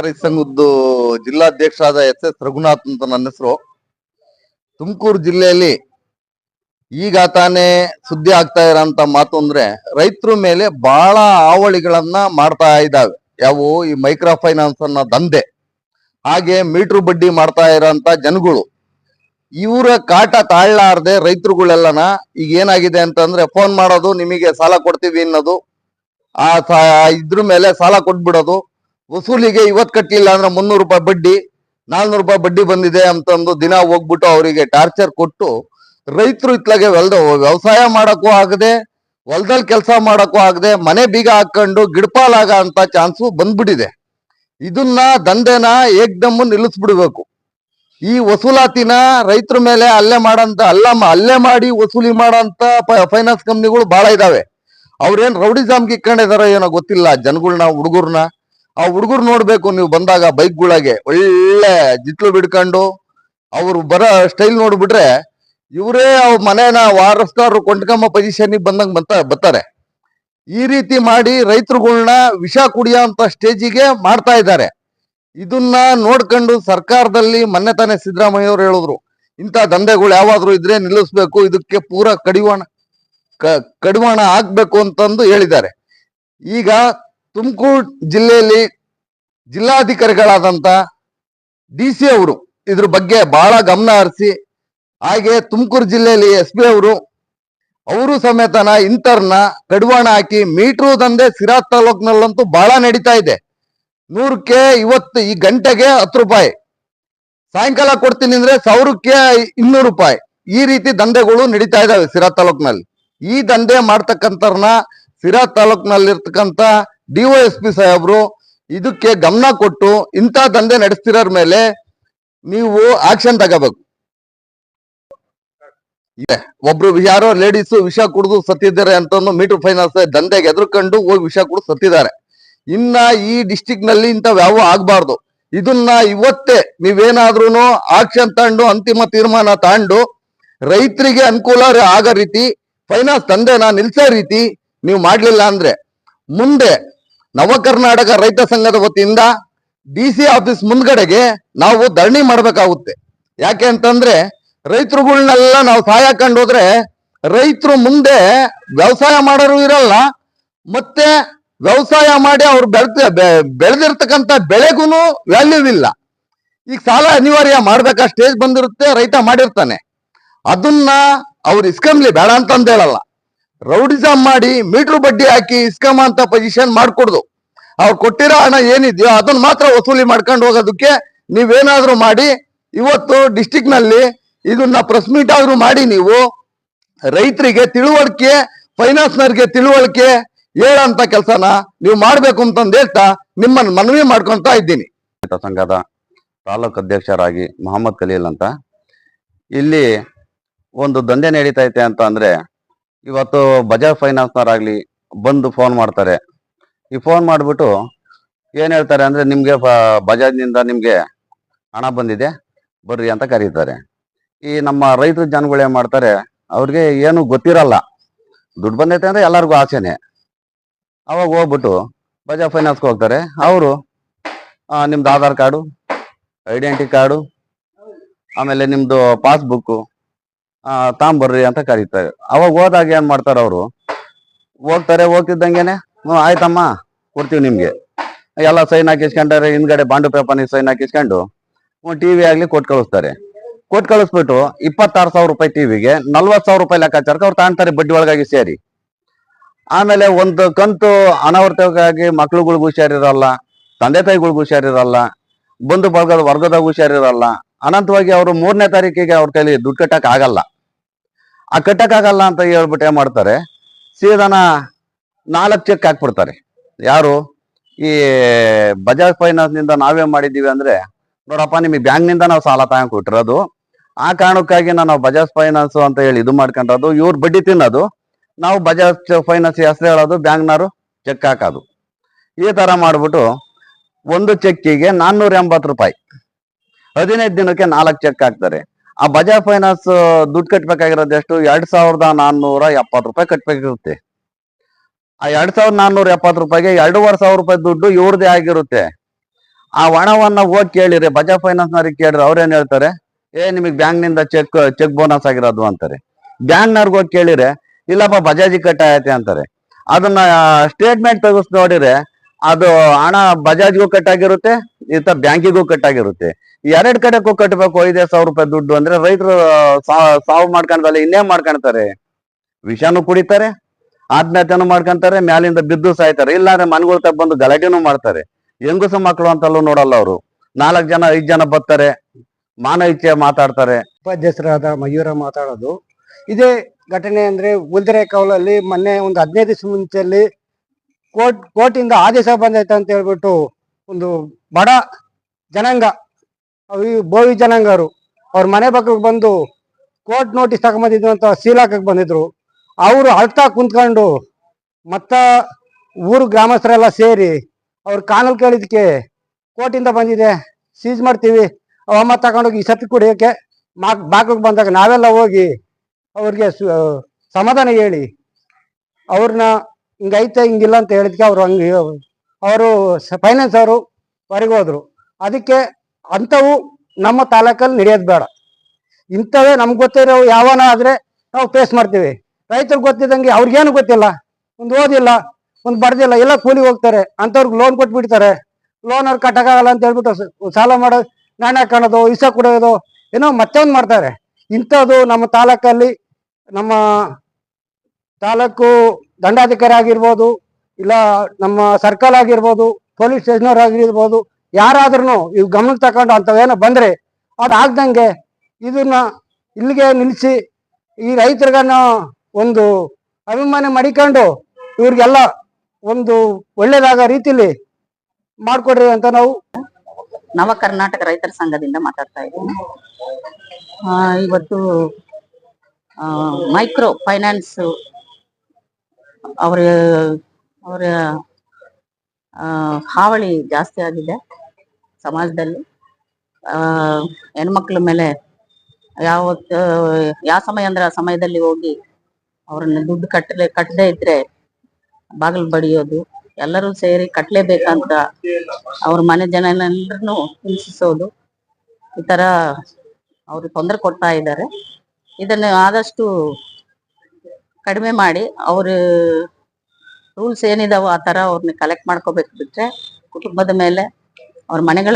ರೈತ ಸಂಘದ್ದು ಜಿಲ್ಲಾಧ್ಯಕ್ಷರಾದ ಎಸ್ ರಘುನಾಥ್ ಅಂತ ನನ್ನ ಹೆಸರು. ತುಮಕೂರು ಜಿಲ್ಲೆಯಲ್ಲಿ ಈಗ ತಾನೇ ಸುದ್ದಿ ಆಗ್ತಾ ಇರೋಂತ ಮಾತು ಅಂದ್ರೆ ರೈತರ ಮೇಲೆ ಬಹಳ ಹಾವಳಿಗಳನ್ನ ಮಾಡ್ತಾ ಇದ್ದಾವೆ. ಯಾವ ಈ ಮೈಕ್ರೋ ಫೈನಾನ್ಸ್ ಅನ್ನೋ ದಂಧೆ, ಹಾಗೆ ಮೀಟರ್ ಬಡ್ಡಿ ಮಾಡ್ತಾ ಇರೋಂತ ಜನಗಳು, ಇವರ ಕಾಟ ತಾಳ್ಲಾರ್ದೆ ರೈತರುಗಳೆಲ್ಲನ ಈಗ ಏನಾಗಿದೆ ಅಂತಂದ್ರೆ ಫೋನ್ ಮಾಡೋದು, ನಿಮಗೆ ಸಾಲ ಕೊಡ್ತೀವಿ ಅನ್ನೋದು, ಇದ್ರ ಮೇಲೆ ಸಾಲ ಕೊಟ್ಬಿಡೋದು, ವಸೂಲಿಗೆ ಇವತ್ತು ಕಟ್ಟಲಿಲ್ಲ ಅಂದ್ರೆ 300 ರೂಪಾಯಿ ಬಡ್ಡಿ, 400 ರೂಪಾಯಿ ಬಡ್ಡಿ ಬಂದಿದೆ ಅಂತಂದು ದಿನ ಹೋಗ್ಬಿಟ್ಟು ಅವರಿಗೆ ಟಾರ್ಚರ್ ಕೊಟ್ಟು ರೈತರು ಇತ್ಲಾಗೆ ವ್ಯವಸಾಯ ಮಾಡಕ್ಕೂ ಆಗದೆ, ಹೊಲದಲ್ಲಿ ಕೆಲಸ ಮಾಡಕ್ಕೂ ಆಗದೆ, ಮನೆ ಬೀಗ ಹಾಕೊಂಡು ಗಿಡಪಾಲಾಗ ಅಂತ ಚಾನ್ಸು ಬಂದ್ಬಿಟ್ಟಿದೆ. ಇದನ್ನ ದಂಧೆನ ಏಕ್ದಮ್ ನಿಲ್ಲಿಸ್ಬಿಡ್ಬೇಕು. ಈ ವಸೂಲಾತಿನ ರೈತರ ಮೇಲೆ ಹಲ್ಲೆ ಮಾಡಿ ವಸೂಲಿ ಮಾಡೋಂತ ಫೈನಾನ್ಸ್ ಕಂಪ್ನಿಗಳು ಬಹಳ ಇದಾವೆ. ಅವ್ರೇನ್ ರೌಡಿಸಮ್ ಇಟ್ಕೊಂಡಿದಾರೋ ಏನೋ ಗೊತ್ತಿಲ್ಲ ಜನಗಳನ್ನ, ಹುಡುಗರ್ನ. ಆ ಹುಡುಗರು ನೋಡ್ಬೇಕು ನೀವು ಬಂದಾಗ ಬೈಕ್ಗಳಿಗೆ ಒಳ್ಳೆ ಜಿಟ್ಲು ಬಿಡ್ಕೊಂಡು ಅವ್ರು ಬರೋ ಸ್ಟೈಲ್ ನೋಡ್ಬಿಟ್ರೆ ಇವರೇ ಅವ್ರ ಮನೇನ ವಾರಸ್ತಾರು ಕೊಂಡ್ಕಂಬ ಪೊಸಿಷನ್ಗೆ ಬರ್ತಾರೆ. ಈ ರೀತಿ ಮಾಡಿ ರೈತರುಗಳನ್ನ ವಿಷ ಕುಡಿಯೋಂತ ಸ್ಟೇಜಿಗೆ ಮಾಡ್ತಾ ಇದ್ದಾರೆ. ಇದನ್ನ ನೋಡ್ಕೊಂಡು ಸರ್ಕಾರದಲ್ಲಿ ಮೊನ್ನೆ ತಾನೇ ಸಿದ್ದರಾಮಯ್ಯ ಅವರು ಹೇಳಿದ್ರು, ಇಂಥ ದಂಧೆಗಳು ಯಾವಾದ್ರೂ ಇದ್ರೆ ನಿಲ್ಲಿಸ್ಬೇಕು, ಇದಕ್ಕೆ ಪೂರ ಕಡಿವಾಣ ಹಾಕ್ಬೇಕು ಅಂತಂದು ಹೇಳಿದ್ದಾರೆ. ಈಗ ತುಮಕೂರು ಜಿಲ್ಲೆಯಲ್ಲಿ ಜಿಲ್ಲಾಧಿಕಾರಿಗಳಾದಂತ DC ಅವರು ಇದ್ರ ಬಗ್ಗೆ ಬಹಳ ಗಮನ ಹರಿಸಿ, ಹಾಗೆ ತುಮಕೂರು ಜಿಲ್ಲೆಯಲ್ಲಿ SP ಅವರು ಸಮೇತನ ಇಂಥರ್ನ ಕಡಿವಾಣ ಹಾಕಿ ಮೀಟ್ರು ದಂಧೆ ಸಿರಾ ತಾಲೂಕ್ನಲ್ಲಂತೂ ಬಹಳ ನಡೀತಾ ಇದೆ. 100ಕ್ಕೆ ಇವತ್ತು ಈ ಗಂಟೆಗೆ 10 ರೂಪಾಯಿ, ಸಾಯಂಕಾಲ ಕೊಡ್ತೀನಿ ಅಂದ್ರೆ 1000ಕ್ಕೆ 200 ರೂಪಾಯಿ, ಈ ರೀತಿ ದಂಧೆಗಳು ನಡೀತಾ ಇದಾವೆ ಸಿರಾ ತಾಲೂಕ್ನಲ್ಲಿ. ಈ ದಂಧೆ ಮಾಡ್ತಕ್ಕಂಥವ್ರನ್ನ ಸಿರಾ ತಾಲೂಕ್ನಲ್ಲಿರ್ತಕ್ಕಂಥ DOSP ಸಾಹೇಬ್ರು ಇದಕ್ಕೆ ಗಮನ ಕೊಟ್ಟು ಇಂಥ ದಂಧೆ ನಡೆಸ್ತಿರೋರ್ ಮೇಲೆ ನೀವು ಆಕ್ಷನ್ ತಗೋಬೇಕು. ಒಬ್ರು ಯಾರೋ ಲೇಡೀಸು ವಿಷ ಕುಡಿದು ಸತ್ತಿದ್ದಾರೆ ಅಂತಂದು ಮೀಟರ್ ಫೈನಾನ್ಸ್ ದಂಧೆಗೆ ಎದುರ್ಕೊಂಡು ಹೋಗಿ ವಿಷ ಕುಡಿದು ಸತ್ತಿದ್ದಾರೆ. ಇನ್ನ ಈ ಡಿಸ್ಟಿಕ್ ನಲ್ಲಿ ಇಂಥವ್ ಯಾವ ಆಗ್ಬಾರ್ದು. ಇದನ್ನ ಇವತ್ತೇ ನೀವೇನಾದ್ರೂ ಆಕ್ಷನ್ ತಗೊಂಡು ಅಂತಿಮ ತೀರ್ಮಾನ ತಗೊಂಡು ರೈತರಿಗೆ ಅನುಕೂಲ ಆಗೋ ರೀತಿ ಫೈನಾನ್ಸ್ ದಂಧೆನ ನಿಲ್ಸೋ ರೀತಿ ನೀವು ಮಾಡ್ಲಿಲ್ಲ ಅಂದ್ರೆ ಮುಂದೆ ನವ ಕರ್ನಾಟಕ ರೈತ ಸಂಘದ ವತಿಯಿಂದ DC ಆಫೀಸ್ ಮುಂದ್ಗಡೆಗೆ ನಾವು ಧರಣಿ ಮಾಡ್ಬೇಕಾಗುತ್ತೆ. ಯಾಕೆ ಅಂತಂದ್ರೆ ರೈತರುಗಳನ್ನೆಲ್ಲ ನಾವು ಸಹಾಯ ಕಂಡು ಹೋದ್ರೆ ರೈತರು ಮುಂದೆ ವ್ಯವಸಾಯ ಮಾಡೋರು ಇರಲ್ಲ, ಮತ್ತೆ ವ್ಯವಸಾಯ ಮಾಡಿ ಅವ್ರು ಬೆಳೆದಿರ್ತಕ್ಕಂಥ ಬೆಳೆಗೂ ವ್ಯಾಲ್ಯೂ ಇಲ್ಲ. ಈಗ ಸಾಲ ಅನಿವಾರ್ಯ ಮಾಡ್ಬೇಕಾ ಸ್ಟೇಜ್ ಬಂದಿರುತ್ತೆ, ರೈತ ಮಾಡಿರ್ತಾನೆ, ಅದನ್ನ ಅವ್ರು ಇಸ್ಕಂಬ್ಲಿ ಬೇಡ ಅಂತಂದ ಹೇಳಲ್ಲ. ರೌಡಿಸಮ್ ಮಾಡಿ ಮೀಟರ್ ಬಡ್ಡಿ ಹಾಕಿ ಇಸ್ಕಮ್ ಅಂತ ಪೊಸಿಷನ್ ಮಾಡ್ಕೊಡ್ದು, ಅವ್ರು ಕೊಟ್ಟಿರೋ ಹಣ ಏನಿದೆಯೋ ಅದನ್ನ ಮಾತ್ರ ವಸೂಲಿ ಮಾಡ್ಕೊಂಡು ಹೋಗೋದಕ್ಕೆ ನೀವೇನಾದ್ರೂ ಮಾಡಿ ಇವತ್ತು ಡಿಸ್ಟಿಕ್ ನಲ್ಲಿ ಇದನ್ನ ಪ್ರೆಸ್ ಮೀಟ್ ಆದ್ರೂ ಮಾಡಿ ನೀವು ರೈತರಿಗೆ ತಿಳುವಳಿಕೆ, ಫೈನಾನ್ಸ್ನರ್ಗೆ ತಿಳುವಳಿಕೆ ಹೇಳಂತ ಕೆಲಸನ ನೀವು ಮಾಡ್ಬೇಕು ಅಂತಂದು ಹೇಳ್ತಾ ನಿಮ್ಮನ್ನ ಮನವಿ ಮಾಡ್ಕೊಂತ ಇದ್ದೀನಿ. ಸಂಘದ ತಾಲೂಕು ಅಧ್ಯಕ್ಷರಾಗಿ ಮೊಹಮ್ಮದ್ ಖಲೀಲ್ ಅಂತ. ಇಲ್ಲಿ ಒಂದು ದಂಧೆ ನಡೀತಾ ಐತೆ ಅಂತ ಅಂದ್ರೆ, ಇವತ್ತು ಬಜಾಜ್ ಫೈನಾನ್ಸ್ನವರಾಗ್ಲಿ ಬಂದು ಫೋನ್ ಮಾಡ್ತಾರೆ. ಈ ಫೋನ್ ಮಾಡಿಬಿಟ್ಟು ಏನ್ ಹೇಳ್ತಾರೆ ಅಂದ್ರೆ, ನಿಮ್ಗೆ ಬಜಾಜ್ನಿಂದ ನಿಮ್ಗೆ ಹಣ ಬಂದಿದೆ ಬರ್ರಿ ಅಂತ ಕರೀತಾರೆ. ಈ ನಮ್ಮ ರೈತರ ಜನಗಳು ಏನ್ ಮಾಡ್ತಾರೆ, ಅವ್ರಿಗೆ ಏನು ಗೊತ್ತಿರಲ್ಲ, ದುಡ್ಡು ಬಂದೈತೆ ಅಂದ್ರೆ ಎಲ್ಲರಿಗೂ ಆಸೆನೆ. ಅವಾಗ ಹೋಗ್ಬಿಟ್ಟು ಬಜಾಜ್ ಫೈನಾನ್ಸ್ಗೆ ಹೋಗ್ತಾರೆ. ಅವರು ನಿಮ್ದು ಆಧಾರ್ ಕಾರ್ಡು, ಐಡೆಂಟಿ ಕಾರ್ಡು, ಆಮೇಲೆ ನಿಮ್ದು ಪಾಸ್ಬುಕ್ಕು ತಾಂಬರ್ರಿ ಅಂತ ಕರೀತಾರೆ. ಅವಾಗ ಹೋದಾಗ ಏನ್ ಮಾಡ್ತಾರೆ, ಅವರು ಹೋಗ್ತಿದ್ದಂಗೆನೆ ಆಯ್ತಮ್ಮ ಕೊಡ್ತೀವಿ ನಿಮ್ಗೆ ಎಲ್ಲ ಸೈನ್ ಹಾಕಿಸ್ಕೊಂಡ್ರೆ ಹಿಂದ್ಗಡೆ ಬಾಂಡು ಪೇಪರ್ನಿಗೆ ಸೈನ್ ಹಾಕಿಸ್ಕೊಂಡು TV ಆಗ್ಲಿ ಕೊಟ್ಟು ಕಳಿಸ್ತಾರೆ. ಕೊಟ್ಟು ಕಳಿಸ್ಬಿಟ್ಟು 26,000 ರೂಪಾಯಿ ಟಿವಿಗೆ 40,000 ರೂಪಾಯಿ ಲೆಕ್ಕಾಚಾರಕ್ಕೆ ಅವ್ರು ತಾಣ್ತಾರೆ ಬಡ್ಡಿ ಒಳಗಾಗಿ ಸೇರಿ. ಆಮೇಲೆ ಒಂದು ಕಂತು ಅನಾವರ್ತವಾಗಿ ಮಕ್ಳುಗಳಿಗೂ ಹುಷಾರಿರಲ್ಲ, ತಂದೆ ತಾಯಿಗಳಿಗೂ ಹುಷಾರಿರಲ್ಲ, ಬಂಧು ಬಳಗದ ವರ್ಗದಾಗ ಹುಷಾರಿರಲ್ಲ. ಅನಂತವಾಗಿ ಅವರು 3ನೇ ತಾರೀಕಿಗೆ ಅವ್ರ ಕೈಲಿ ದುಡ್ಡು ಕಟ್ಟಕ್ ಆಗಲ್ಲ. ಆ ಕಟ್ಟಕ್ ಆಗಲ್ಲ ಅಂತ ಹೇಳ್ಬಿಟ್ಟು ಏನ್ ಮಾಡ್ತಾರೆ, ಸೀದಾನ 4 ಚೆಕ್ ಹಾಕ್ಬಿಡ್ತಾರೆ. ಯಾರು ಈ ಬಜಾಜ್ ಫೈನಾನ್ಸ್ ನಿಂದ ನಾವೇನ್ ಮಾಡಿದೀವಿ ಅಂದ್ರೆ, ನೋಡಪ್ಪ ನಿಮಗೆ ಬ್ಯಾಂಕ್ ನಿಂದ ನಾವು ಸಾಲ ತಗೊಂಡ್ ಕೊಟ್ಟಿರೋದು, ಆ ಕಾರಣಕ್ಕಾಗಿ ನಾವು ಬಜಾಜ್ ಫೈನಾನ್ಸ್ ಅಂತ ಹೇಳಿ ಇದು ಮಾಡ್ಕೊಂಡ್ರದು, ಇವ್ರು ಬಡ್ಡಿ ತಿನ್ನೋದು, ನಾವು ಬಜಾಜ್ ಫೈನಾನ್ಸ್ ಹೆಸರು ಹೇಳೋದು, ಬ್ಯಾಂಕ್ನವರು ಚೆಕ್ ಹಾಕೋದು. ಈ ತರ ಮಾಡ್ಬಿಟ್ಟು ಒಂದು ಚೆಕ್ಕಿಗೆ 480 ರೂಪಾಯಿ 15 ದಿನಕ್ಕೆ 4 ಚೆಕ್ ಹಾಕ್ತಾರೆ. ಆ ಬಜಾಜ್ ಫೈನಾನ್ಸ್ ದುಡ್ಡು ಕಟ್ಬೇಕಾಗಿರೋದು ಎಷ್ಟು, 2,470 ರೂಪಾಯಿ ಕಟ್ಬೇಕಿರುತ್ತೆ. ಆ 2,470 ರೂಪಾಯಿಗೆ 2,500 ರೂಪಾಯಿ ದುಡ್ಡು ಇವ್ರದೇ ಆಗಿರುತ್ತೆ. ಆ ಹಣವನ್ನ ಹೋಗಿ ಕೇಳಿರಿ, ಬಜಾಜ್ ಫೈನಾನ್ಸ್ ನವ್ರಿಗೆ ಕೇಳಿದ್ರೆ ಅವ್ರೇನ್ ಹೇಳ್ತಾರೆ, ನಿಮಗೆ ಬ್ಯಾಂಕ್ ನಿಂದ ಚೆಕ್ ಬೋನಸ್ ಆಗಿರೋದು ಅಂತಾರೆ. ಬ್ಯಾಂಕ್ನವ್ರಿಗೆ ಹೋಗಿ ಕೇಳಿದ್ರೆ ಇಲ್ಲಪ್ಪ ಬಜಾಜಿ ಕಟ್ ಆಗೈತೆ ಅಂತಾರೆ. ಅದನ್ನ ಸ್ಟೇಟ್ಮೆಂಟ್ ತೆಗೆಸ್ ನೋಡಿದ್ರೆ ಅದು ಹಣ ಬಜಾಜ್ಗೂ ಕಟ್ ಆಗಿರುತ್ತೆ, ಈತ ಬ್ಯಾಂಕಿಗೂ ಕಟ್ ಆಗಿರುತ್ತೆ. ಎರಡ್ ಕಡೆಗೂ ಕಟ್ಟಬೇಕು 5,000 ರೂಪಾಯಿ ದುಡ್ಡು ಅಂದ್ರೆ ರೈತರು ಸಾವು ಮಾಡ್ಕೊಂಡಲ್ಲ ಇನ್ನೇನ್ ಮಾಡ್ಕೊಂತಾರೆ? ವಿಷಾನು ಕುಡಿತಾರೆ, ಆತ್ಮಹತ್ಯೆನೂ ಮಾಡ್ಕೊಂತಾರೆ, ಮ್ಯಾಲಿಂದ ಬಿದ್ದು ಸಾಯ್ತಾರೆ, ಇಲ್ಲಾಂದ್ರೆ ಮನ್ಗಳ ತಗ ಬಂದು ಗಲಾಟೆನೂ ಮಾಡ್ತಾರೆ. ಹೆಂಗುಸ ಮಕ್ಕಳು ಅಂತಲ್ಲೂ ನೋಡಲ್ಲ ಅವರು. 4 ಜನ 5 ಜನ ಬರ್ತಾರೆ, ಮಾನ ಇಚ್ಛೆ ಮಾತಾಡ್ತಾರೆ. ಉಪಾಧ್ಯಕ್ಷರಾದ ಮಯೂರ ಮಾತಾಡೋದು. ಇದೇ ಘಟನೆ ಅಂದ್ರೆ ಉಲ್ದರೆ ಕೌಲಲ್ಲಿ ಮೊನ್ನೆ ಒಂದು 15 ದಿವಸ ಮುಂಚೆಯಲ್ಲಿ ಕೋರ್ಟಿಂದ ಆದೇಶ ಬಂದೈತೆ ಅಂತ ಹೇಳ್ಬಿಟ್ಟು ಒಂದು ಬಡ ಜನಾಂಗ, ಬೋವಿ ಜನಾಂಗರು ಅವ್ರ ಮನೆ ಪಕ್ಕಕ್ಕೆ ಬಂದು ಕೋರ್ಟ್ ನೋಟಿಸ್ ತಗೊಂಬಂದಿದ್ರು ಅಂತ ಸೀಲ್ ಹಾಕಕ್ ಬಂದಿದ್ರು. ಅವರು ಅಳ್ತಾ ಕುಂತ್ಕೊಂಡು ಮತ್ತ ಊರು ಗ್ರಾಮಸ್ಥರೆಲ್ಲ ಸೇರಿ ಅವ್ರ ಕಾನೂನು ಕೇಳಿದಕ್ಕೆ ಕೋರ್ಟಿಂದ ಬಂದಿದೆ, ಸೀಜ್ ಮಾಡ್ತೀವಿ, ಅವಮ್ಮ ತಗೊಂಡೋಗಿ ಸತ್ತು ಕುಡಿಯೋಕೆ ಬಾಗಿಲಿಗೆ ಬಂದಾಗ ನಾವೆಲ್ಲ ಹೋಗಿ ಅವ್ರಿಗೆ ಸಮಾಧಾನ ಹೇಳಿ ಅವ್ರನ್ನ ಹಿಂಗೈತೆ ಹಿಂಗಿಲ್ಲ ಅಂತ ಹೇಳಿದ್ಕೆ ಅವ್ರು ಹಂಗೆ ಅವರು ಫೈನಾನ್ಸ್ ಅವರು ಹೊರಗೆ ಹೋದ್ರು. ಅದಕ್ಕೆ ಅಂಥವು ನಮ್ಮ ತಾಲೂಕಲ್ಲಿ ನಡೆಯೋದು ಬೇಡ. ಇಂಥವೇ ನಮ್ಗೆ ಗೊತ್ತಿರೋ ಯಾವನ ಆದ್ರೆ ನಾವು ಫೇಸ್ ಮಾಡ್ತೀವಿ. ರೈತರಿಗೆ ಗೊತ್ತಿದ್ದಂಗೆ ಅವ್ರಿಗೇನು ಗೊತ್ತಿಲ್ಲ, ಒಂದು ಓದಿಲ್ಲ, ಒಂದು ಬರ್ದಿಲ್ಲ, ಎಲ್ಲ ಕೂಲಿಗೆ ಹೋಗ್ತಾರೆ, ಅಂಥವ್ರಿಗೆ ಲೋನ್ ಕೊಟ್ಬಿಡ್ತಾರೆ. ಲೋನ್ ಅವ್ರು ಕಟ್ಟಕ್ಕಾಗಲ್ಲ ಅಂತ ಹೇಳ್ಬಿಟ್ಟು ಸಾಲ ಮಾಡೋ ನಾಣ್ಯ ಕಾಣೋದು, ಇಸ ಕುಡಿಯೋದು, ಏನೋ ಮತ್ತೊಂದು ಮಾಡ್ತಾರೆ. ಇಂಥದ್ದು ನಮ್ಮ ತಾಲೂಕಲ್ಲಿ ನಮ್ಮ ತಾಲೂಕು ದಂಡಾಧಿಕಾರಿ ಆಗಿರ್ಬೋದು, ಇಲ್ಲ ನಮ್ಮ ಸರ್ಕಲ್ ಆಗಿರ್ಬೋದು, ಪೊಲೀಸ್ ಸ್ಟೇಷನ್ ಆಗಿರ್ಬೋದು, ಯಾರಾದ್ರೂ ಇವ್ ಗಮನಕ್ಕೆ ತಗೊಂಡು ಅಂಥವೇನೋ ಬಂದ್ರೆ ಅದಾಗ್ದಂಗೆ ಇದನ್ನ ಇಲ್ಲಿಗೆ ನಿಲ್ಲಿಸಿ ಈ ರೈತರಿಗನ್ನ ಒಂದು ಅಭಿಮಾನ ಮಾಡಿಕೊಂಡು ಇವ್ರಿಗೆಲ್ಲ ಒಂದು ಒಳ್ಳೇದಾದ ರೀತಿಲಿ ಮಾಡ್ಕೊಡ್ರಿ ಅಂತ ನಾವು ನವ ಕರ್ನಾಟಕ ರೈತರ ಸಂಘದಿಂದ ಮಾತಾಡ್ತಾ ಇದ್ದೀನಿ. ಇವತ್ತು ಮೈಕ್ರೋ ಫೈನಾನ್ಸ್ ಅವರ ಹಾವಳಿ ಜಾಸ್ತಿ ಆಗಿದೆ ಸಮಾಜದಲ್ಲಿ. ಹೆಣ್ಮಕ್ಳ ಮೇಲೆ ಯಾವ ಸಮಯ ಅಂದ್ರೆ ಆ ಸಮಯದಲ್ಲಿ ಹೋಗಿ ಅವ್ರನ್ನ ದುಡ್ಡು ಕಟ್ಟದೇ ಇದ್ರೆ ಬಾಗಿಲು ಬಡಿಯೋದು, ಎಲ್ಲರೂ ಸೇರಿ ಕಟ್ಲೇಬೇಕಂತ ಅವ್ರ ಮನೆ ಜನನೆಲ್ಲರನ್ನು ಹಿಂಸಿಸೋದು, ಈ ತರ ಅವ್ರಿಗೆ ತೊಂದರೆ ಕೊಡ್ತಾ ಇದ್ದಾರೆ. ಇದನ್ನು ಆದಷ್ಟು ಕಡಿಮೆ ಮಾಡಿ ಅವ್ರ ರೂಲ್ಸ್ ಏನಿದಾವೋ ಆ ತರ ಅವ್ರನ್ನ ಕಲೆಕ್ಟ್ ಮಾಡ್ಕೋಬೇಕು. ಬಿಟ್ರೆ ಕುಟುಂಬದ ಮೇಲೆ ಅವ್ರ ಮನೆಗಳ